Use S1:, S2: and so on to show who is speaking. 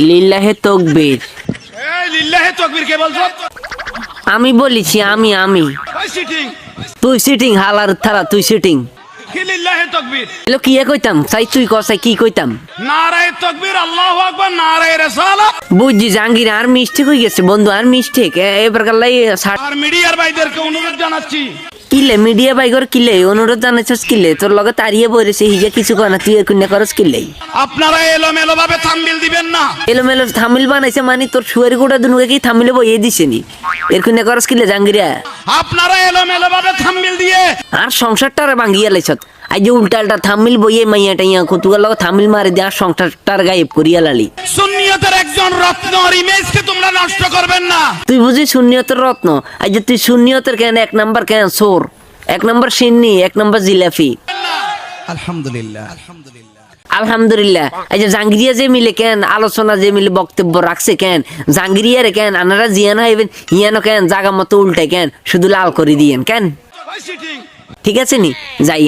S1: লিল্লাহে তকবীর।
S2: এই লিল্লাহে তাকবীর কে বলছো?
S1: আমি বলেছি আমি
S2: ভাই সিটিং
S1: তুই সিটিং হালার থালা তুই সিটিং
S2: কি লিল্লাহে তাকবীর?
S1: এলো কি কইতাম চাই তুই কসাই কি কইতাম
S2: নারায়ে তাকবীর আল্লাহু আকবার নারায়ে রিসালাত।
S1: বুঝছি জাহাঙ্গীর আর মিস্টেক হয়ে গেছে বন্ধু আর মিস্টেক এবার কাল্লাই
S2: আর মিডিয়ার ভাইদেরকে অনুরোধ জানাচ্ছি,
S1: কিলে মিডিয়া বাইগর কিলে অনুরোধ জানাইছস কিলে তোর লগে তাড়িয়ে বইরেছে হিজা কিছু কয় না তুই এর কুন্যা করস কিলে
S2: আপনারা এলোমেলো ভাবে থাম্বনেল দিবেন না।
S1: এলোমেলো থামিল বানাইছে মানে তোর শুয়ারি গোটা দুনুকে কি থামিলে বইয়ে দিছে নি এর কুন্যা করস কিলে জাহাঙ্গীরা
S2: আপনারা এলোমেলো ভাবে থাম্বনেল দিয়ে
S1: আর সংসারটারে ভাঙ্গিয়া লাইছত আজ যে উল্টা উল্টা থামিল বইয়ে মাইয়া টাইয়া কতুকার লগে থামিল মারি দিয়ে আর সংসারটার গায়েব করিয়া লালি
S2: সুন্নিয়তের একজন রত্ন আর ইমেজকে তোমরা নষ্ট করবেন না।
S1: তুই বুঝি শূন্যতের রত্ন আজ যে তুই শূন্যতের কেন এক নাম্বার কেন সোর এক নাম্বার সিন্নি এক নাম্বার জিলাফি আলহামদুলিল্লাহ এই যে জাঙ্গিরিয়া যে মিলে কেন আলোচনা যে মিলে বক্তব্য রাখছে কেন জাঙ্গিরিয়ারে কেন আনারা জিয়ানো হইবেন ইয়ানো কেন জাগা মতো উল্টাই কেন শুধু লাল করে দিয়েন কেন
S2: ভাই সিটিং
S1: ঠিক আছে নি যাই